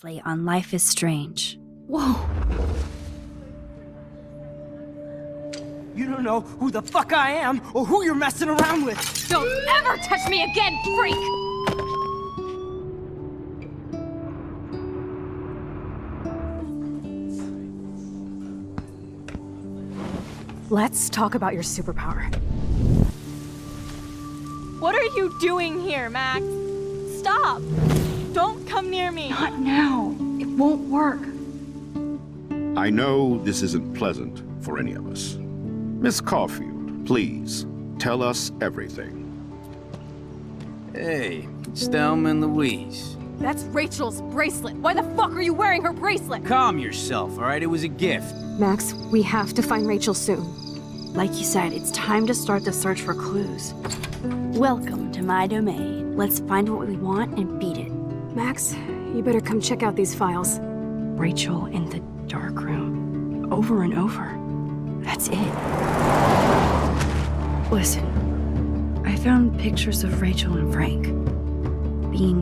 Slate on Life is Strange. Whoa. You don't know who the fuck I am or who you're messing around with. Don't ever touch me again, freak! Let's talk about your superpower. What are you doing here, Max? Stop! Don't come near me! Not now. It won't work. I know this isn't pleasant for any of us. Miss Caulfield, please, tell us everything. Hey, it's Thelma and Louise. That's Rachel's bracelet. Why the fuck are you wearing her bracelet? Calm yourself, all right? It was a gift. Max, we have to find Rachel soon. Like you said, it's time to start the search for clues. Welcome to my domain. Let's find what we want and beat it. Max, you better come check out these files. Rachel in the dark room. Over and over. That's it. Listen, I found pictures of Rachel and Frank being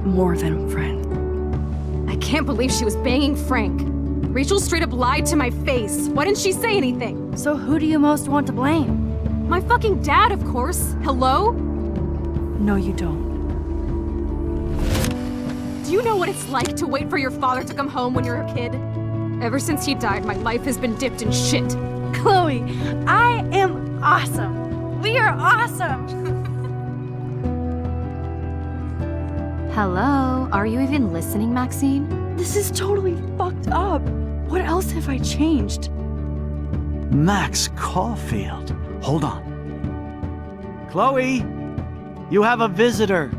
more than a friend. I can't believe she was banging Frank. Rachel straight up lied to my face. Why didn't she say anything? So who do you most want to blame? My fucking dad, of course. Hello? No, you don't. Do you know what it's like to wait for your father to come home when you're a kid? Ever since he died, my life has been dipped in shit. Chloe, I am awesome. We are awesome. Hello? Are you even listening, Maxine? This is totally fucked up. What else have I changed? Max Caulfield. Hold on. Chloe, you have a visitor.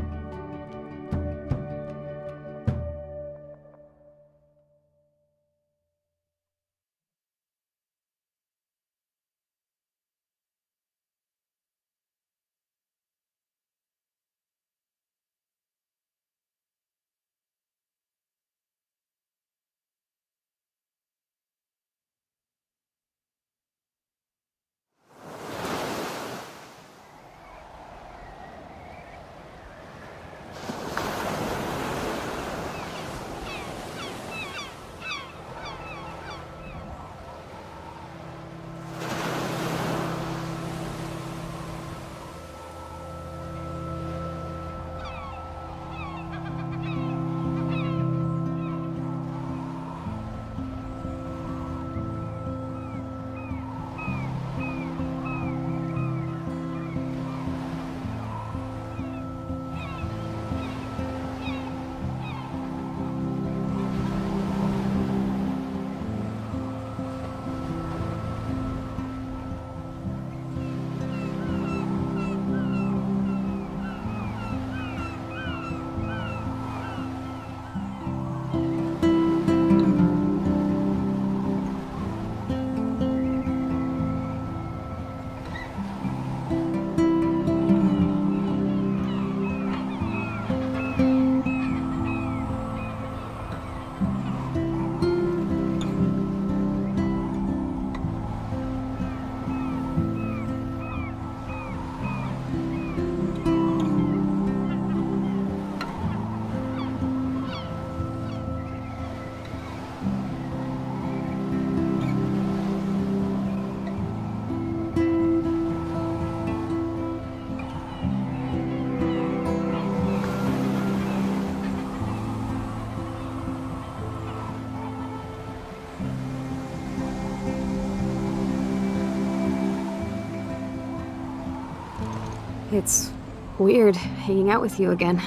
It's weird hanging out with you again.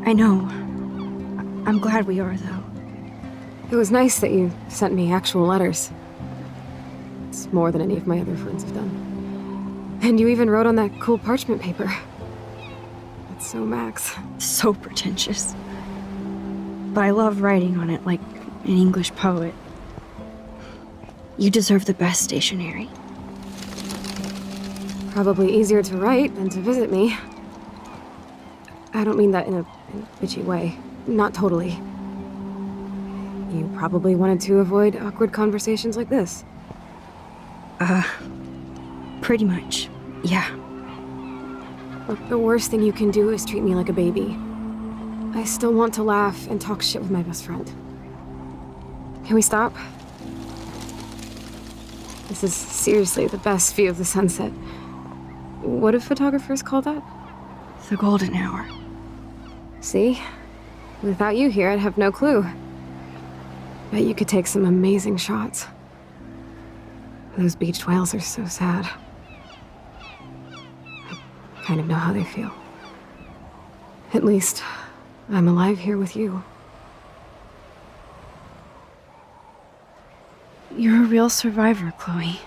I know. I'm glad we are, though. It was nice that you sent me actual letters. It's more than any of my other friends have done. And you even wrote on that cool parchment paper. That's so Max. So pretentious. But I love writing on it like an English poet. You deserve the best stationery. Probably easier to write than to visit me. I don't mean that in a bitchy way. Not totally. You probably wanted to avoid awkward conversations like this. Pretty much, yeah. Look, the worst thing you can do is treat me like a baby. I still want to laugh and talk shit with my best friend. Can we stop? This is seriously the best view of the sunset. What do photographers call that? The golden hour. See? Without you here, I'd have no clue. Bet you could take some amazing shots. Those beached whales are so sad. I kind of know how they feel. At least, I'm alive here with you. You're a real survivor, Chloe.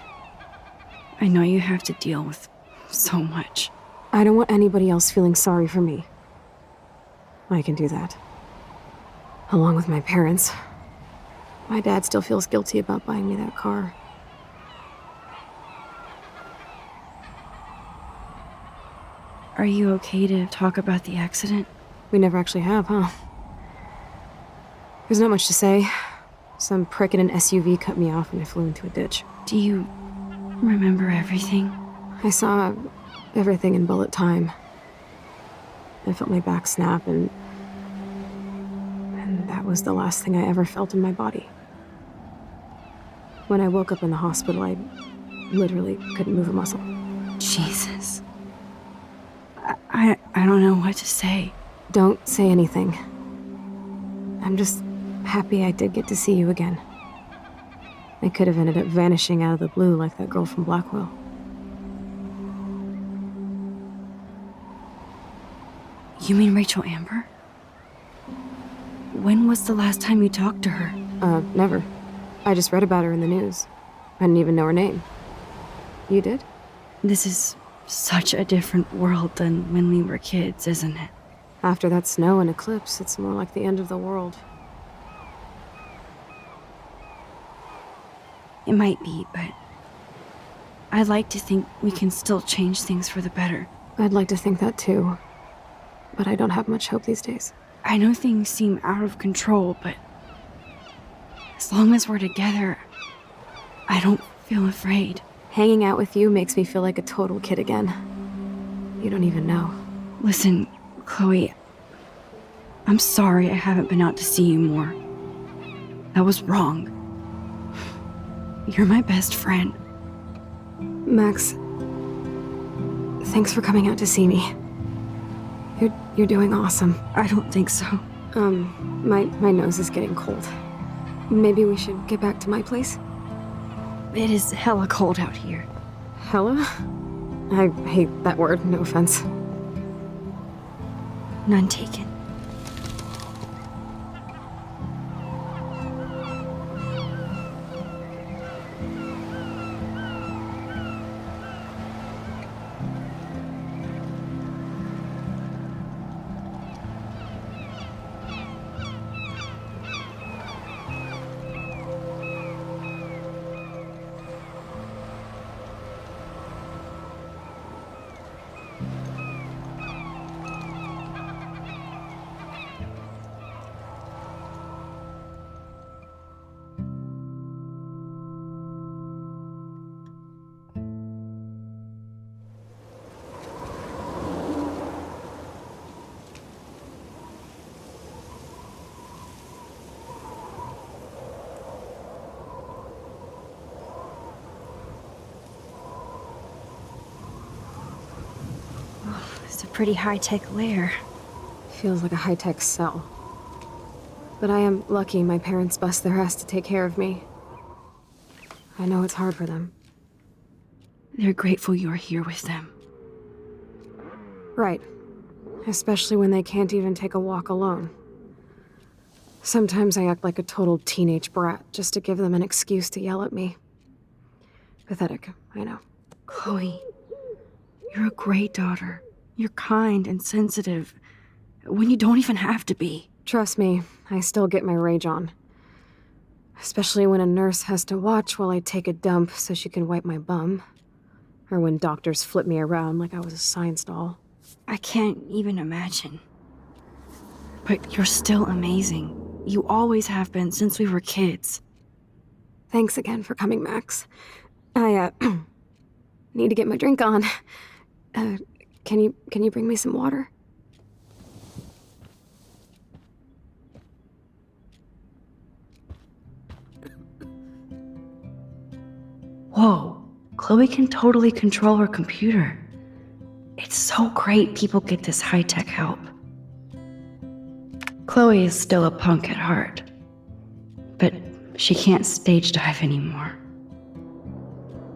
I know you have to deal with so much. I don't want anybody else feeling sorry for me. I can do that. Along with my parents. My dad still feels guilty about buying me that car. Are you okay to talk about the accident? We never actually have, huh? There's not much to say. Some prick in an SUV cut me off and I flew into a ditch. Do you remember everything? I saw everything in bullet time. I felt my back snap and that was the last thing I ever felt in my body. When I woke up in the hospital, I literally couldn't move a muscle. Jesus. I don't know what to say. Don't say anything. I'm just happy I did get to see you again. I could have ended up vanishing out of the blue like that girl from Blackwell. You mean Rachel Amber? When was the last time you talked to her? Never. I just read about her in the news. I didn't even know her name. You did? This is such a different world than when we were kids, isn't it? After that snow and eclipse, it's more like the end of the world. It might be, but I'd like to think we can still change things for the better. I'd like to think that too. But I don't have much hope these days. I know things seem out of control, but as long as we're together, I don't feel afraid. Hanging out with you makes me feel like a total kid again. You don't even know. Listen, Chloe, I'm sorry I haven't been out to see you more. That was wrong. You're my best friend. Max, thanks for coming out to see me. You're doing awesome. I don't think so. My nose is getting cold. Maybe we should get back to my place? It is hella cold out here. Hella? I hate that word, no offense. None taken. It's a pretty high-tech lair. Feels like a high-tech cell. But I am lucky my parents bust their ass to take care of me. I know it's hard for them. They're grateful you're here with them. Right. Especially when they can't even take a walk alone. Sometimes I act like a total teenage brat just to give them an excuse to yell at me. Pathetic, I know. Chloe, you're a great daughter. You're kind and sensitive when you don't even have to be. Trust me, I still get my rage on. Especially when a nurse has to watch while I take a dump so she can wipe my bum. Or when doctors flip me around like I was a science doll. I can't even imagine. But you're still amazing. You always have been since we were kids. Thanks again for coming, Max. I, need to get my drink on. Can you bring me some water? Whoa, Chloe can totally control her computer. It's so great people get this high-tech help. Chloe is still a punk at heart, but she can't stage dive anymore.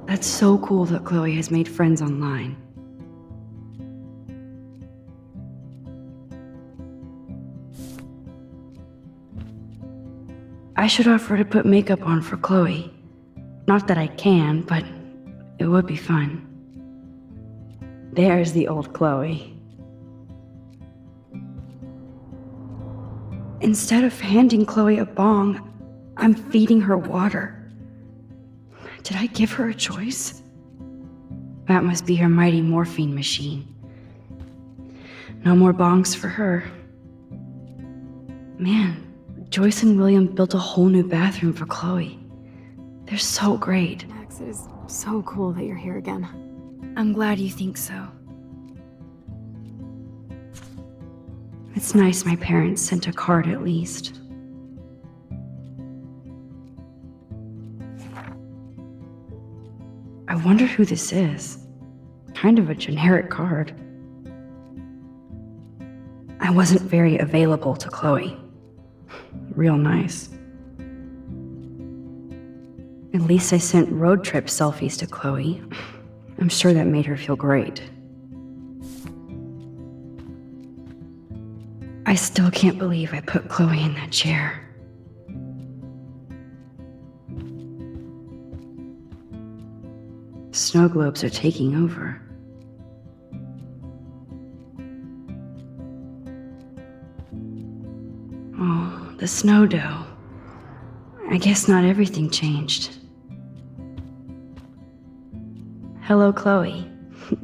That's so cool that Chloe has made friends online. I should offer to put makeup on for Chloe. Not that I can, but it would be fun. There's the old Chloe. Instead of handing Chloe a bong, I'm feeding her water. Did I give her a choice? That must be her mighty morphine machine. No more bongs for her. Man, Joyce and William built a whole new bathroom for Chloe. They're so great. Max, it is so cool that you're here again. I'm glad you think so. It's nice my parents sent a card at least. I wonder who this is. Kind of a generic card. I wasn't very available to Chloe. Real nice. At least I sent road trip selfies to Chloe. I'm sure that made her feel great. I still can't believe I put Chloe in that chair. Snow globes are taking over. Oh, the snow dough. I guess not everything changed. Hello, Chloe.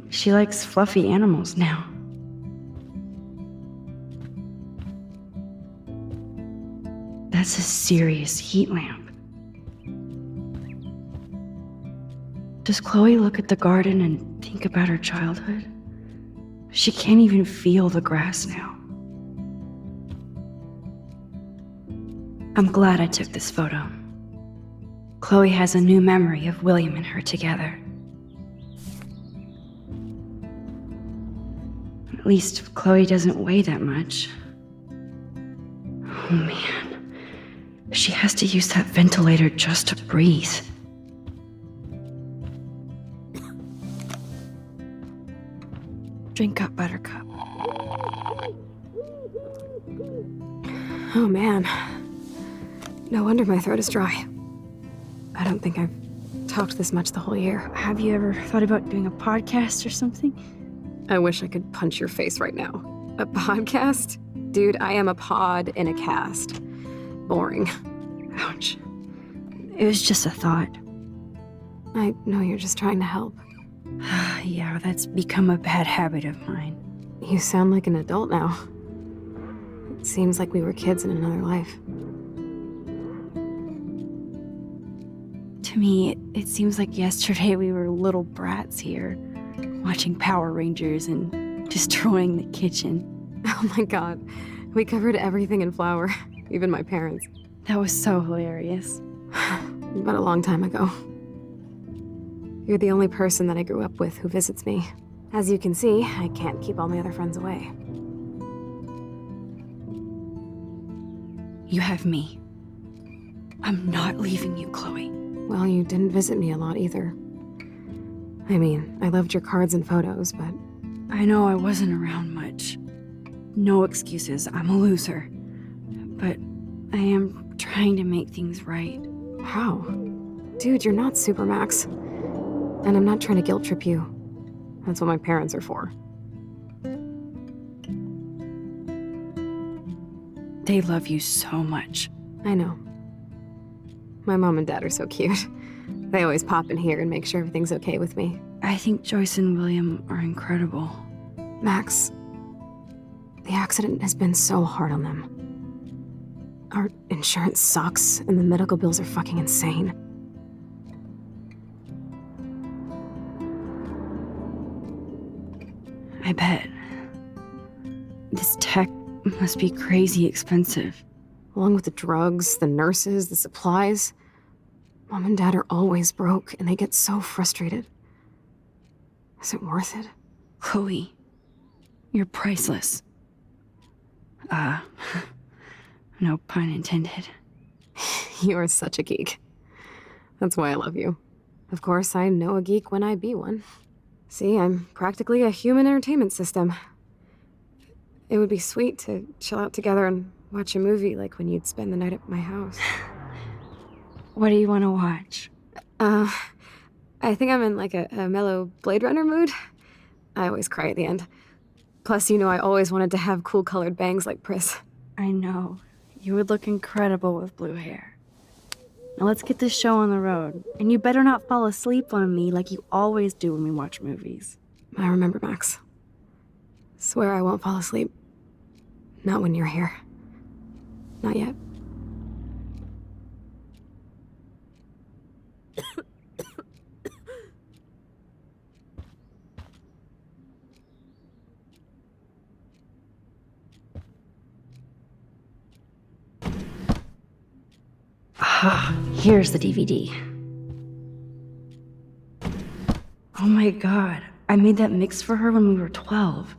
She likes fluffy animals now. That's a serious heat lamp. Does Chloe look at the garden and think about her childhood? She can't even feel the grass now. I'm glad I took this photo. Chloe has a new memory of William and her together. At least Chloe doesn't weigh that much. Oh man, she has to use that ventilator just to breathe. Drink up, Buttercup. Oh man. No wonder my throat is dry. I don't think I've talked this much the whole year. Have you ever thought about doing a podcast or something? I wish I could punch your face right now. A podcast? Dude, I am a pod in a cast. Boring. Ouch. It was just a thought. I know you're just trying to help. Yeah, that's become a bad habit of mine. You sound like an adult now. It seems like we were kids in another life. To me, it seems like yesterday we were little brats here, watching Power Rangers and destroying the kitchen. Oh my god. We covered everything in flour, even my parents. That was so hilarious. But a long time ago. You're the only person that I grew up with who visits me. As you can see, I can't keep all my other friends away. You have me. I'm not leaving you, Chloe. Well, you didn't visit me a lot either. I mean, I loved your cards and photos, but... I know I wasn't around much. No excuses, I'm a loser. But I am trying to make things right. How? Dude, you're not Supermax. And I'm not trying to guilt trip you. That's what my parents are for. They love you so much. I know. My mom and dad are so cute. They always pop in here and make sure everything's okay with me. I think Joyce and William are incredible. Max, the accident has been so hard on them. Our insurance sucks, and the medical bills are fucking insane. I bet. This tech must be crazy expensive. Along with the drugs, the nurses, the supplies. Mom and Dad are always broke, and they get so frustrated. Is it worth it? Chloe, you're priceless. No pun intended. You are such a geek. That's why I love you. Of course, I know a geek when I be one. See, I'm practically a human entertainment system. It would be sweet to chill out together and watch a movie like when you'd spend the night at my house. What do you want to watch? I think I'm in like a mellow Blade Runner mood. I always cry at the end. Plus, you know I always wanted to have cool colored bangs like Pris. I know. You would look incredible with blue hair. Now let's get this show on the road. And you better not fall asleep on me like you always do when we watch movies. I remember, Max. Swear I won't fall asleep. Not when you're here. Not yet. Here's the DVD. Oh my god, I made that mix for her when we were 12.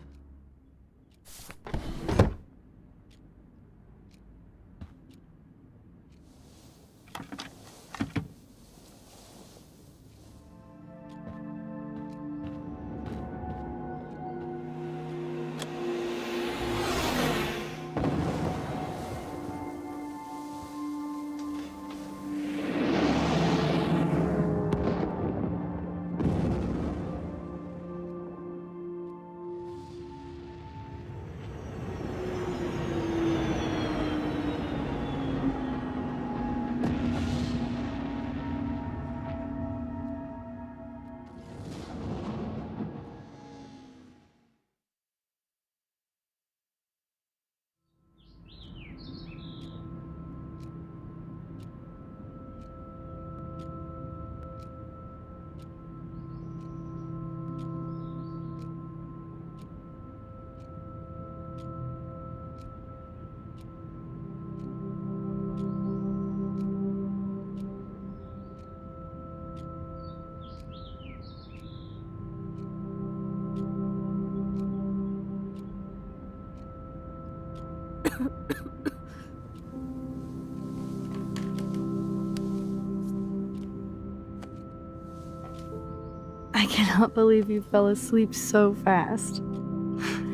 I cannot believe you fell asleep so fast.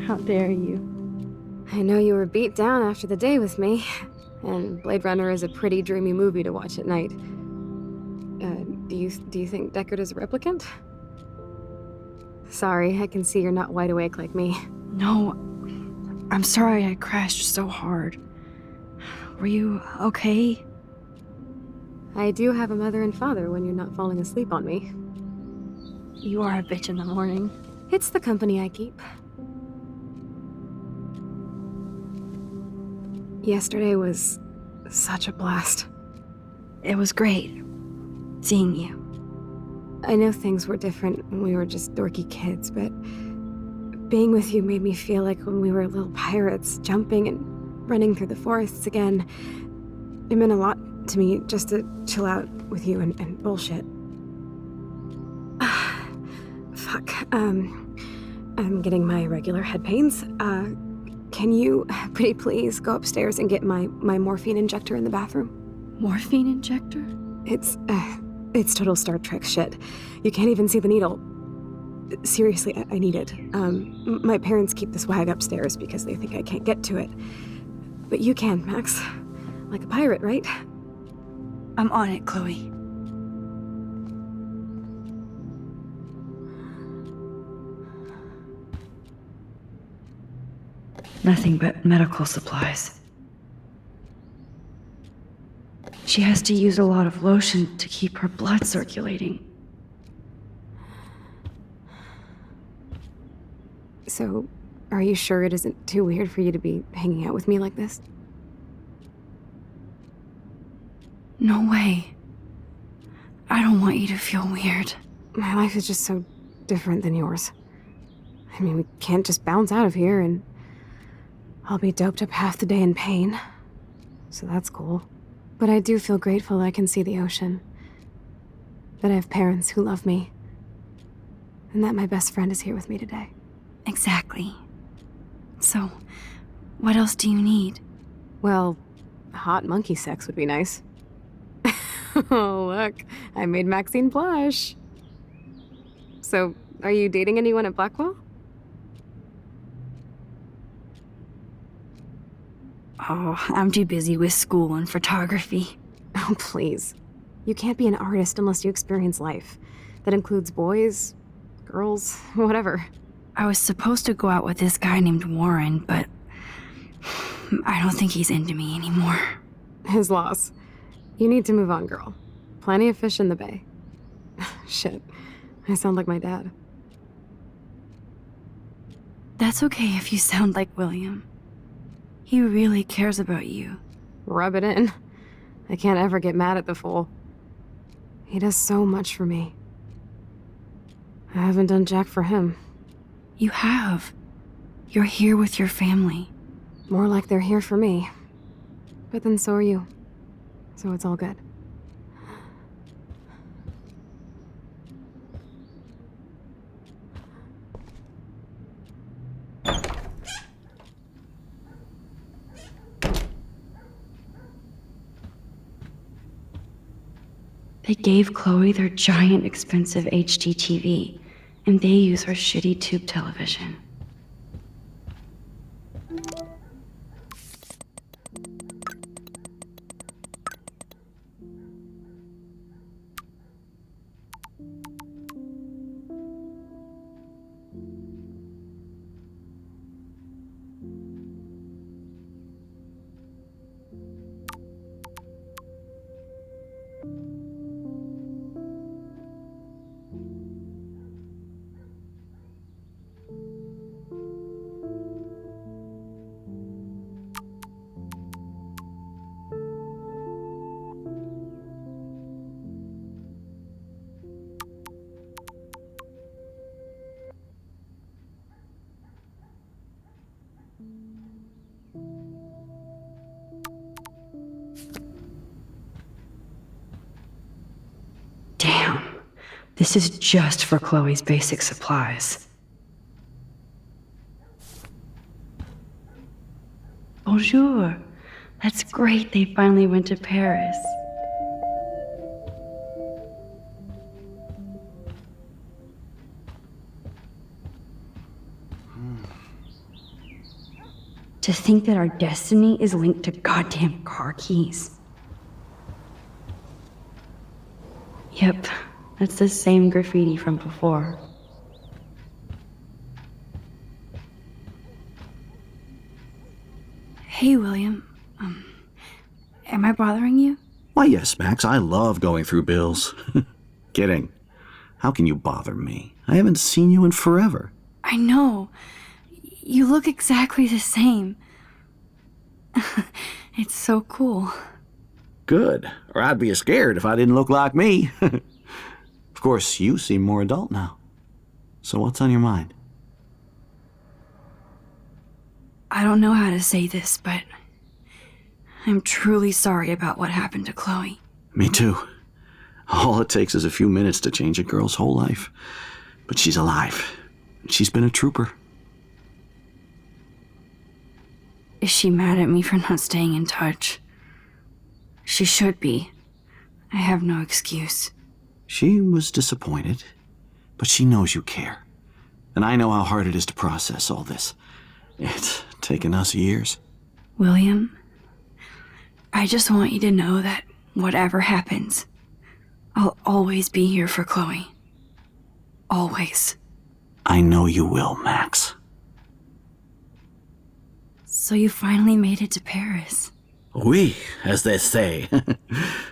How dare you? I know you were beat down after the day with me, and Blade Runner is a pretty dreamy movie to watch at night. Do you think Deckard is a replicant? Sorry, I can see you're not wide awake like me. No, I'm sorry I crashed so hard. Were you okay? I do have a mother and father when you're not falling asleep on me. You are a bitch in the morning. It's the company I keep. Yesterday was such a blast. It was great seeing you. I know things were different when we were just dorky kids, but being with you made me feel like when we were little pirates, jumping and running through the forests again. It meant a lot to me just to chill out with you and bullshit. Fuck. I'm getting my regular head pains. Can you, pretty please, go upstairs and get my morphine injector in the bathroom? Morphine injector? It's total Star Trek shit. You can't even see the needle. Seriously, I need it. My parents keep the swag upstairs because they think I can't get to it. But you can, Max. Like a pirate, right? I'm on it, Chloe. Nothing but medical supplies. She has to use a lot of lotion to keep her blood circulating. So, are you sure it isn't too weird for you to be hanging out with me like this? No way. I don't want you to feel weird. My life is just so different than yours. I mean, we can't just bounce out of here and I'll be doped up half the day in pain. So that's cool. But I do feel grateful I can see the ocean. that I have parents who love me, and that my best friend is here with me today. Exactly. So, what else do you need? Well, hot monkey sex would be nice. Oh, look, I made Maxine blush. So, are you dating anyone at Blackwell? Oh, I'm too busy with school and photography. Oh, please. You can't be an artist unless you experience life. That includes boys, girls, whatever. I was supposed to go out with this guy named Warren, but I don't think he's into me anymore. His loss. You need to move on, girl. Plenty of fish in the bay. Shit, I sound like my dad. That's okay if you sound like William. He really cares about you. Rub it in. I can't ever get mad at the fool. He does so much for me. I haven't done jack for him. You have. You're here with your family. More like they're here for me. But then so are you. So it's all good. They gave Chloe their giant, expensive HD TV, and they use her shitty tube television. Damn, this is just for Chloe's basic supplies. Bonjour. That's great they finally went to Paris. To think that our destiny is linked to goddamn car keys. Yep, that's the same graffiti from before. Hey, William. Am I bothering you? Why, yes, Max, I love going through bills. Kidding. How can you bother me? I haven't seen you in forever. I know. You look exactly the same. It's so cool. Good, or I'd be scared if I didn't look like me. Of course, you seem more adult now. So what's on your mind? I don't know how to say this, but I'm truly sorry about what happened to Chloe. Me too. All it takes is a few minutes to change a girl's whole life. But she's alive. She's been a trooper. Is she mad at me for not staying in touch? She should be. I have no excuse. She was disappointed, but she knows you care. And I know how hard it is to process all this. It's taken us years. William, I just want you to know that whatever happens, I'll always be here for Chloe. Always. I know you will, Max. So you finally made it to Paris. Oui, as they say.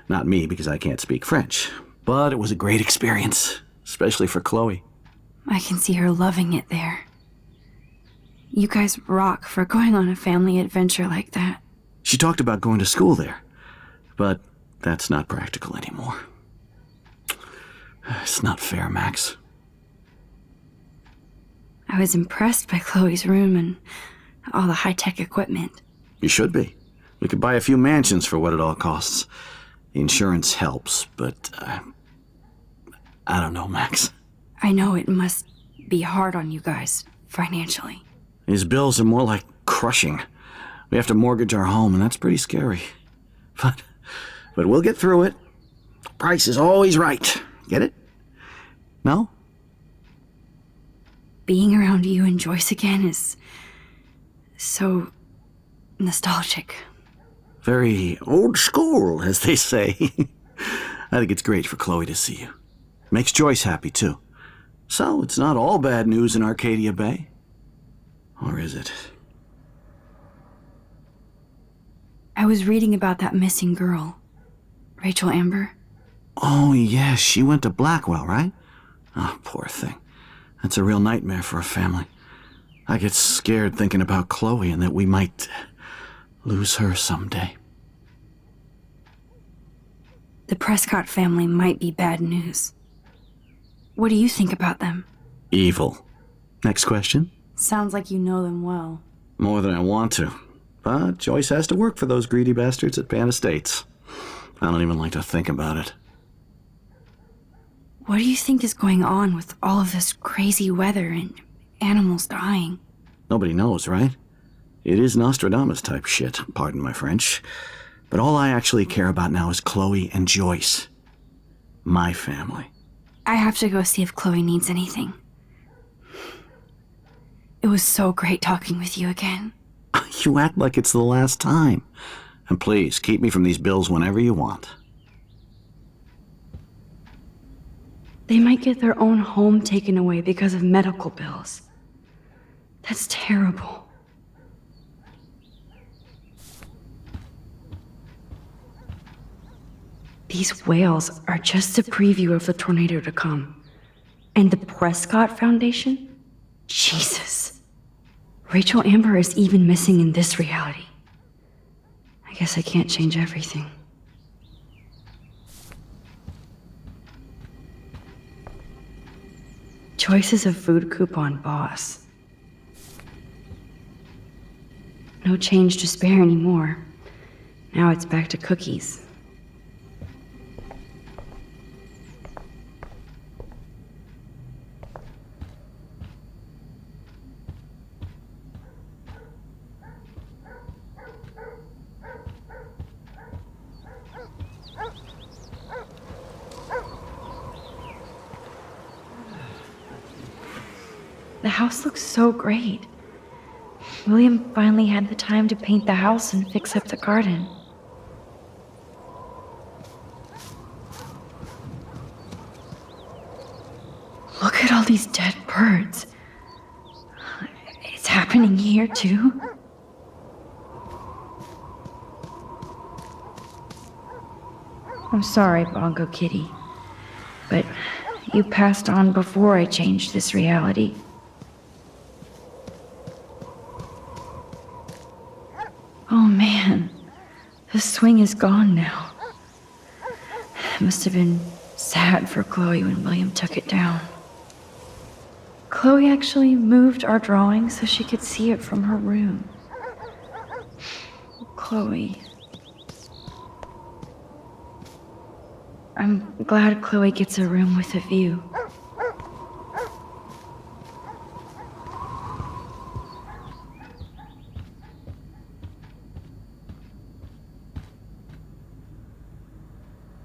Not me, because I can't speak French. But it was a great experience, especially for Chloe. I can see her loving it there. You guys rock for going on a family adventure like that. She talked about going to school there, but that's not practical anymore. It's not fair, Max. I was impressed by Chloe's room and all the high-tech equipment. You should be. We could buy a few mansions for what it all costs. The insurance helps, but I don't know, Max. I know it must be hard on you guys, financially. These bills are more like crushing. We have to mortgage our home, and that's pretty scary. But we'll get through it. Price is always right. Get it? No? Being around you and Joyce again is so nostalgic. Very old school, as they say. I think it's great for Chloe to see you. Makes Joyce happy, too. So, it's not all bad news in Arcadia Bay. Or is it? I was reading about that missing girl, Rachel Amber. Oh, yes, she went to Blackwell, right? Oh, poor thing. That's a real nightmare for a family. I get scared thinking about Chloe and that we might lose her someday. The Prescott family might be bad news. What do you think about them? Evil. Next question? Sounds like you know them well. More than I want to. But Joyce has to work for those greedy bastards at Pan Estates. I don't even like to think about it. What do you think is going on with all of this crazy weather and animals dying? Nobody knows, right? It is Nostradamus type shit, pardon my French. But all I actually care about now is Chloe and Joyce. My family. I have to go see if Chloe needs anything. It was so great talking with you again. You act like it's the last time. And please, keep me from these bills whenever you want. They might get their own home taken away because of medical bills. That's terrible. These whales are just a preview of the tornado to come. And the Prescott Foundation? Jesus. Rachel Amber is even missing in this reality. I guess I can't change everything. Joyce is a food coupon boss. No change to spare anymore. Now it's back to cookies. The house looks so great. William finally had the time to paint the house and fix up the garden. Look at all these dead birds. It's happening here too. I'm sorry, Bongo Kitty, but you passed on before I changed this reality. Oh man, the swing is gone now. It must have been sad for Chloe when William took it down. Chloe actually moved our drawing so she could see it from her room. Chloe. I'm glad Chloe gets a room with a view.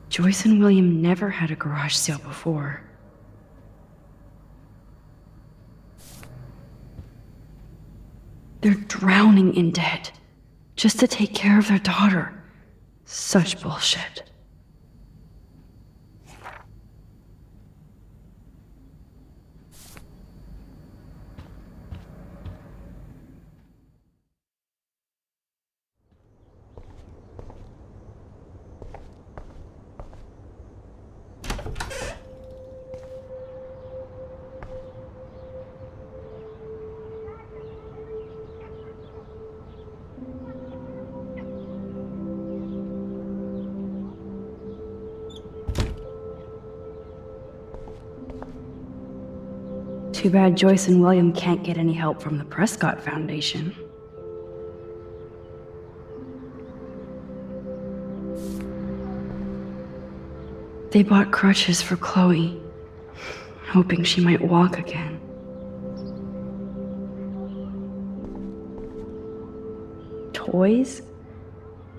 Joyce and William never had a garage sale before. They're drowning in debt just to take care of their daughter. Such bullshit. Too bad Joyce and William can't get any help from the Prescott Foundation. They bought crutches for Chloe, hoping she might walk again. Toys?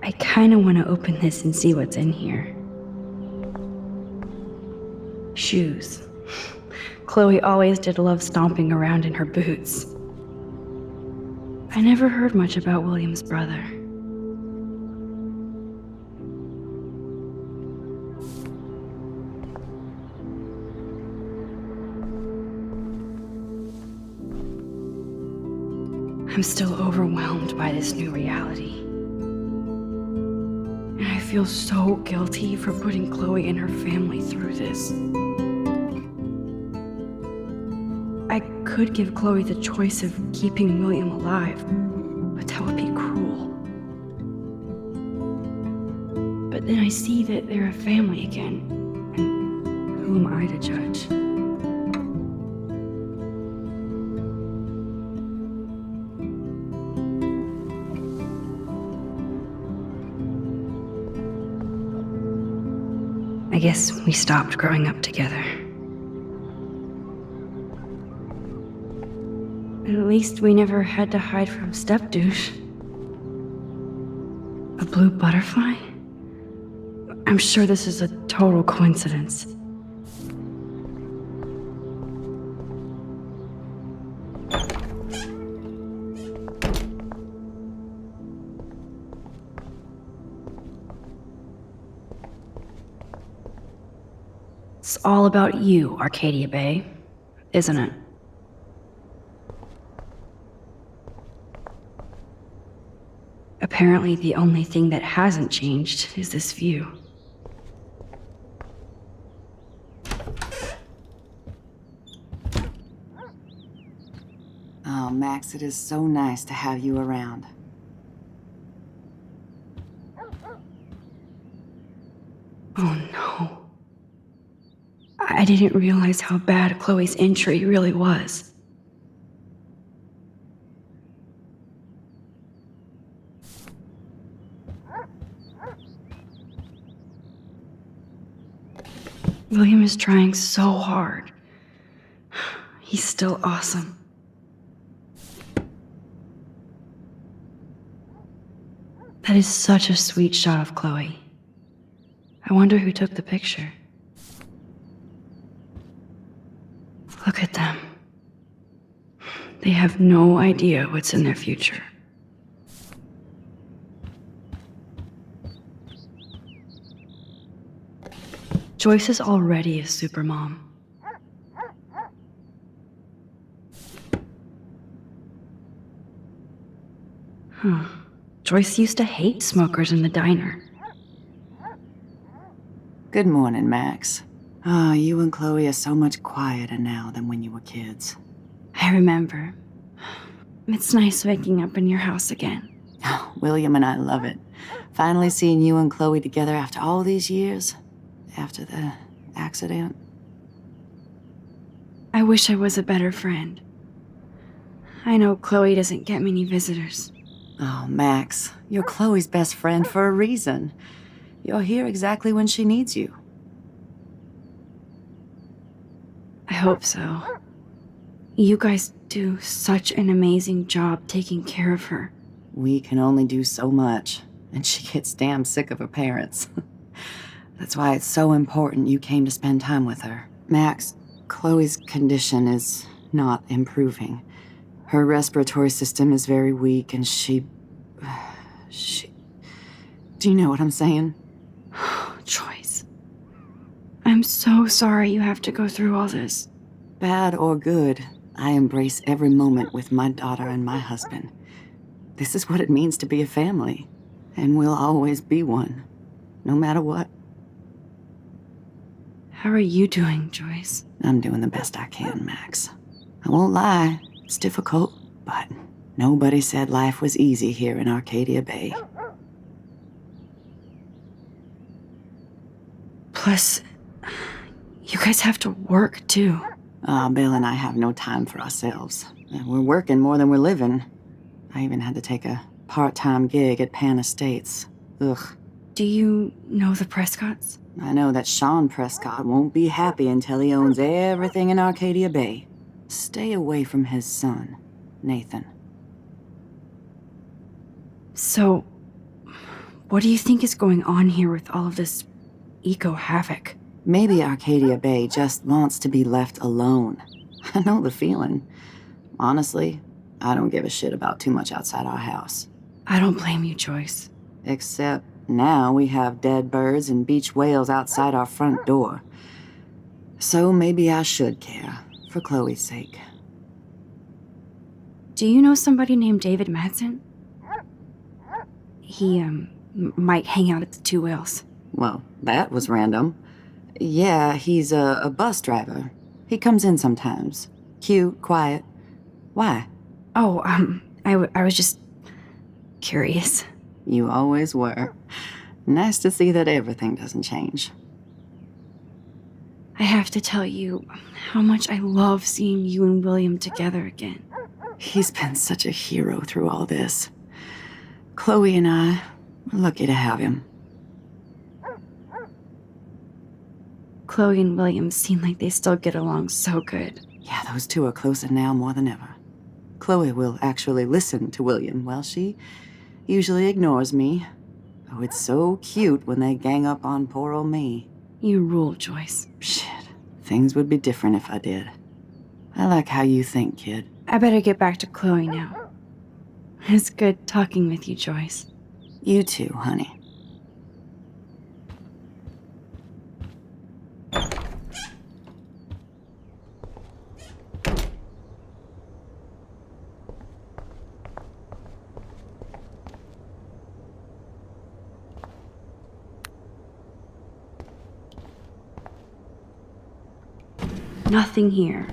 I kinda wanna open this and see what's in here. Shoes. Chloe always did love stomping around in her boots. I never heard much about William's brother. I'm still overwhelmed by this new reality. And I feel so guilty for putting Chloe and her family through this. I could give Chloe the choice of keeping William alive, but that would be cruel. But then I see that they're a family again, and who am I to judge? I guess we stopped growing up together. At least we never had to hide from step-douche. A blue butterfly? I'm sure this is a total coincidence. It's all about you, Arcadia Bay, isn't it? Apparently, the only thing that hasn't changed is this view. Oh, Max, it is so nice to have you around. Oh no. I didn't realize how bad Chloe's injury really was. William is trying so hard. He's still awesome. That is such a sweet shot of Chloe. I wonder who took the picture. Look at them. They have no idea what's in their future. Joyce is already a supermom. Joyce used to hate smokers in the diner. Good morning, Max. Ah, you and Chloe are so much quieter now than when you were kids. I remember. It's nice waking up in your house again. Oh, William and I love it. Finally seeing you and Chloe together after all these years. After the accident. I wish I was a better friend. I know Chloe doesn't get many visitors. Oh, Max, you're Chloe's best friend for a reason. You're here exactly when she needs you. I hope so. You guys do such an amazing job taking care of her. We can only do so much, and she gets damn sick of her parents. That's why it's so important you came to spend time with her. Max, Chloe's condition is not improving. Her respiratory system is very weak, and she... Do you know what I'm saying? Joyce. I'm so sorry you have to go through all this. Bad or good, I embrace every moment with my daughter and my husband. This is what it means to be a family, and we'll always be one, no matter what. How are you doing, Joyce? I'm doing the best I can, Max. I won't lie, it's difficult, but nobody said life was easy here in Arcadia Bay. Plus, you guys have to work, too. Bill and I have no time for ourselves. We're working more than we're living. I even had to take a part-time gig at Pan Estates. Ugh. Do you know the Prescotts? I know that Sean Prescott won't be happy until he owns everything in Arcadia Bay. Stay away from his son, Nathan. So, what do you think is going on here with all of this eco-havoc? Maybe Arcadia Bay just wants to be left alone. I know the feeling. Honestly, I don't give a shit about too much outside our house. I don't blame you, Joyce. Except now we have dead birds and beach whales outside our front door. So maybe I should care, for Chloe's sake. Do you know somebody named David Madsen? He, might hang out at the Two Whales. Well, that was random. Yeah, he's a bus driver. He comes in sometimes. Cute, quiet. Why? Oh, I was just curious. You always were. Nice to see that everything doesn't change. I have to tell you how much I love seeing you and William together again. He's been such a hero through all this. Chloe and I, we're lucky to have him. Chloe and William seem like they still get along so good. Yeah, those two are closer now more than ever. Chloe will actually listen to William, while she usually ignores me. Oh, it's so cute when they gang up on poor old me. You rule, Joyce. Shit, things would be different if I did. I like how you think, kid. I better get back to Chloe now. It's good talking with you, Joyce. You too, honey. Nothing here.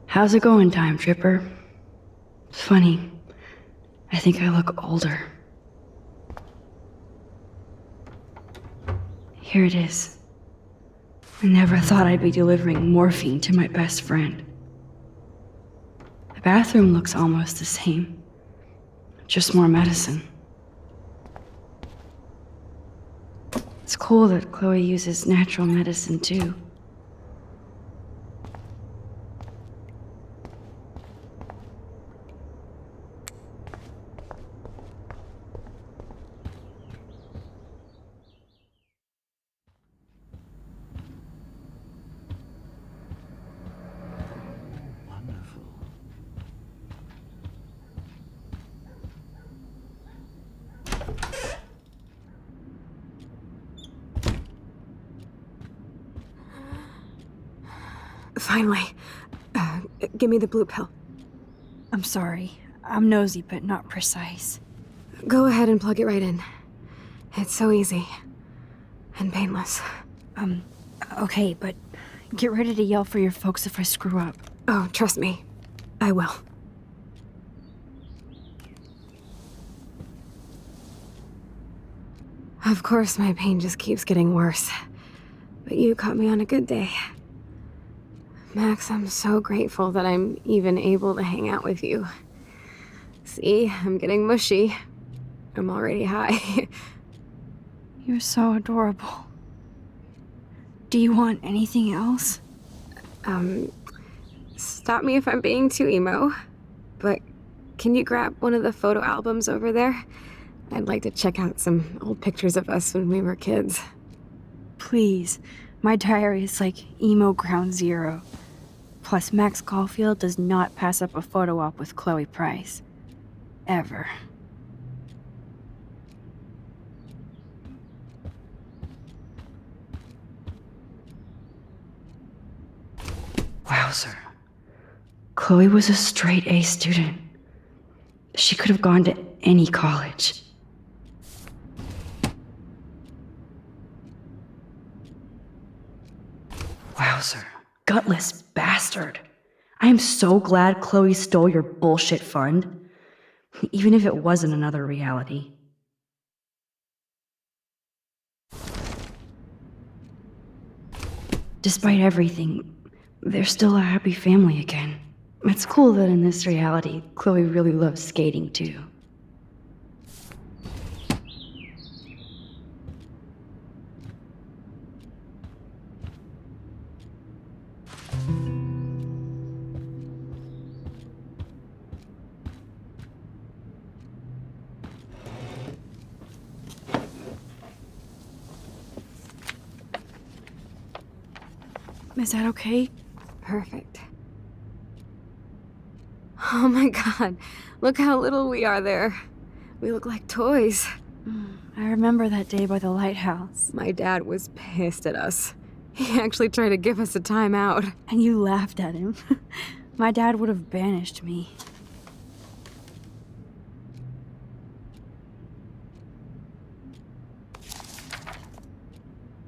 How's it going, Time Tripper? It's funny. I think I look older. Here it is. I never thought I'd be delivering morphine to my best friend. The bathroom looks almost the same. Just more medicine. It's cool that Chloe uses natural medicine too. Wonderful. Finally. Give me the blue pill. I'm sorry. I'm nosy, but not precise. Go ahead and plug it right in. It's so easy. And painless. Okay, but get ready to yell for your folks if I screw up. Oh, trust me. I will. Of course, my pain just keeps getting worse. But you caught me on a good day. Max, I'm so grateful that I'm even able to hang out with you. See, I'm getting mushy. I'm already high. You're so adorable. Do you want anything else? Stop me if I'm being too emo, but can you grab one of the photo albums over there? I'd like to check out some old pictures of us when we were kids. Please. My diary is like emo ground zero. Plus, Max Caulfield does not pass up a photo op with Chloe Price. Ever. Wowzer. Chloe was a straight A student. She could have gone to any college. Wowzer. Gutless bastard. I am so glad Chloe stole your bullshit fund. Even if it wasn't another reality. Despite everything, they're still a happy family again. It's cool that in this reality, Chloe really loves skating too. Is that okay? Perfect. Oh my god, look how little we are there. We look like toys. I remember that day by the lighthouse. My dad was pissed at us. He actually tried to give us a timeout. And you laughed at him. My dad would have banished me.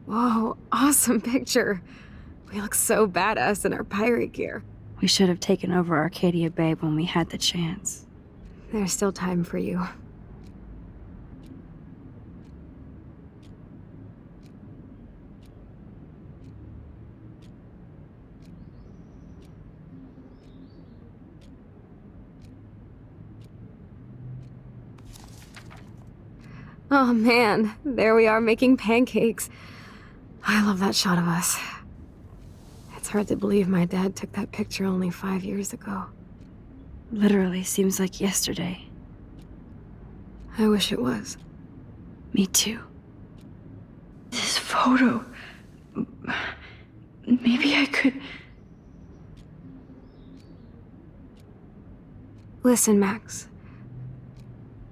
Whoa, awesome picture. We look so badass in our pirate gear. We should have taken over Arcadia Bay when we had the chance. There's still time for you. Oh man, there we are making pancakes. I love that shot of us. It's hard to believe my dad took that picture only 5 years ago. Literally seems like yesterday. I wish it was. Me too. This photo. Maybe I could. Listen, Max.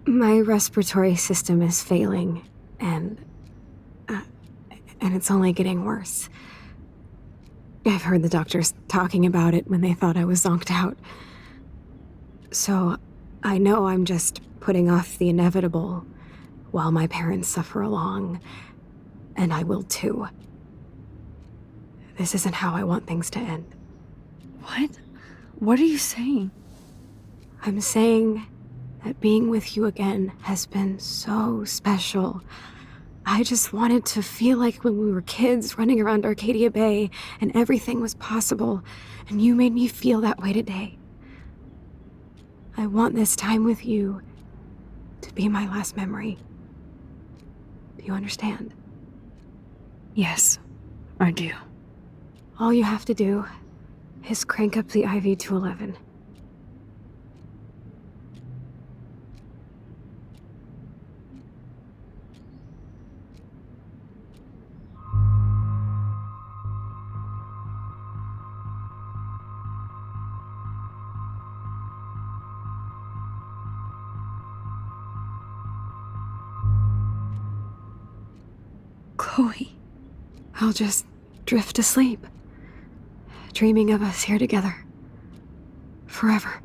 My respiratory system is failing, and it's only getting worse. I've heard the doctors talking about it when they thought I was zonked out. So, I know I'm just putting off the inevitable while my parents suffer along, and I will too. This isn't how I want things to end. What? What are you saying? I'm saying that being with you again has been so special. I just wanted to feel like when we were kids running around Arcadia Bay and everything was possible, and you made me feel that way today. I want this time with you to be my last memory. Do you understand? Yes, I do. All you have to do is crank up the IV to 11. Chloe. I'll just drift to sleep, dreaming of us here together. Forever.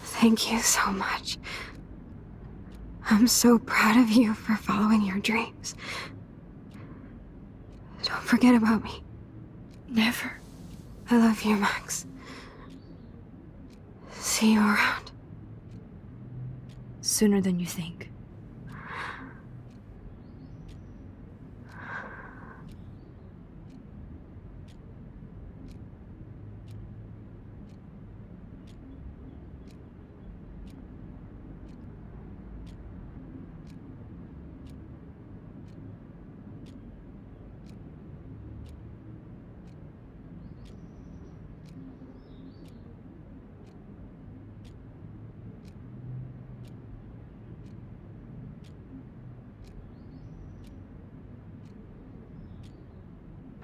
Thank you so much. I'm so proud of you for following your dreams. Don't forget about me. Never. I love you, Max. See you around. Sooner than you think.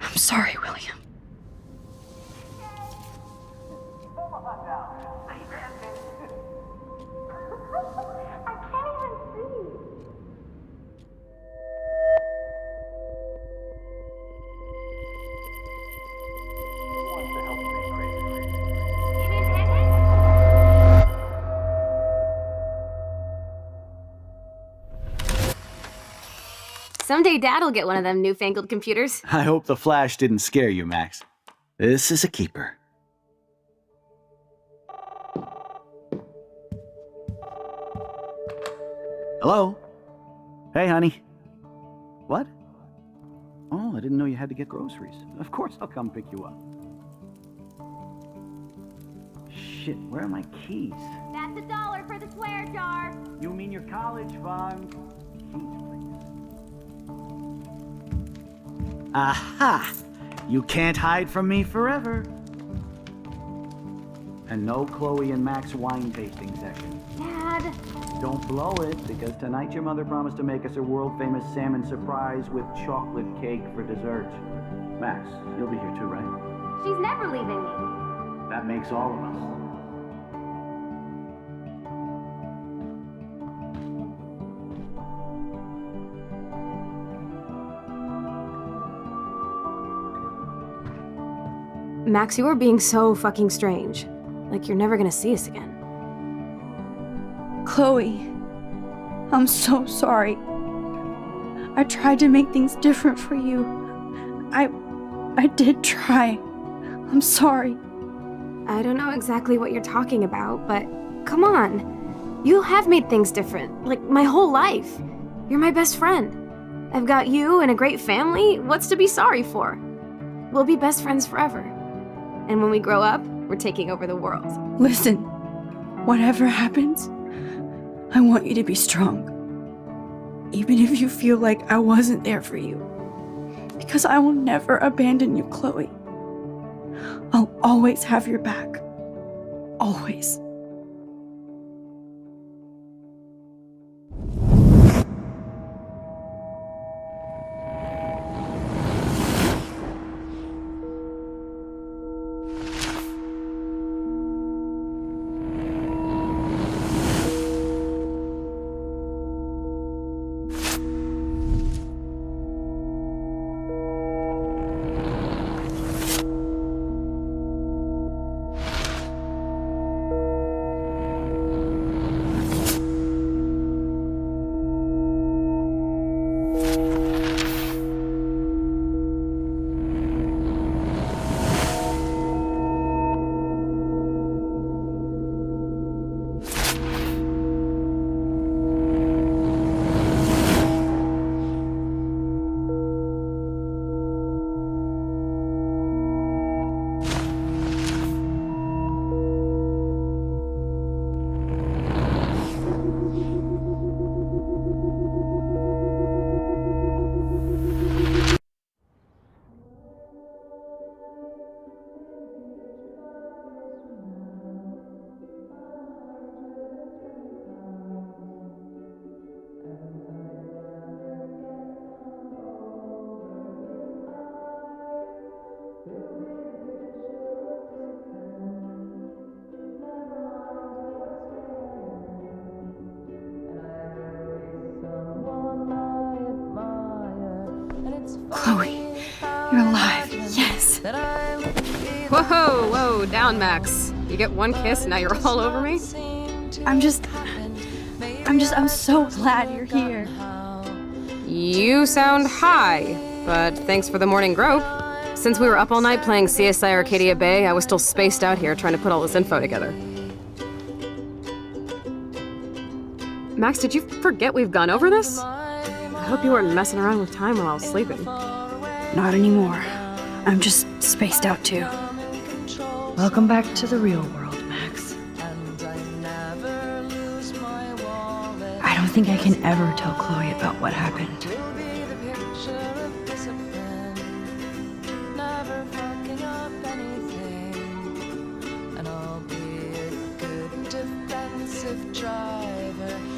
I'm sorry, William. Someday Dad'll get one of them newfangled computers. I hope the flash didn't scare you, Max. This is a keeper. Hello? Hey, honey. What? Oh, I didn't know you had to get groceries. Of course I'll come pick you up. Shit, where are my keys? That's $1 for the swear jar. You mean your college fund? Keys, please. Aha! You can't hide from me forever. And no Chloe and Max wine tasting session. Dad. Don't blow it, because tonight your mother promised to make us a world-famous salmon surprise with chocolate cake for dessert. Max, you'll be here too, right? She's never leaving me. That makes all of us. Max, you are being so fucking strange. Like you're never gonna see us again. Chloe, I'm so sorry. I tried to make things different for you. I did try. I'm sorry. I don't know exactly what you're talking about, but come on. You have made things different, like my whole life. You're my best friend. I've got you and a great family. What's to be sorry for? We'll be best friends forever. And when we grow up, we're taking over the world. Listen, whatever happens, I want you to be strong. Even if you feel like I wasn't there for you. Because I will never abandon you, Chloe. I'll always have your back. Always. Chloe, you're alive. Yes. Whoa, down, Max. You get one kiss, now you're all over me? I'm so glad you're here. You sound high, but thanks for the morning grope. Since we were up all night playing CSI Arcadia Bay, I was still spaced out here trying to put all this info together. Max, did you forget we've gone over this? I hope you weren't messing around with time while I was sleeping. Not anymore. I'm just spaced out too. Welcome back to the real world, Max. I don't think I can ever tell Chloe about what happened.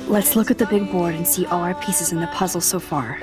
Let's look at the big board and see all our pieces in the puzzle so far.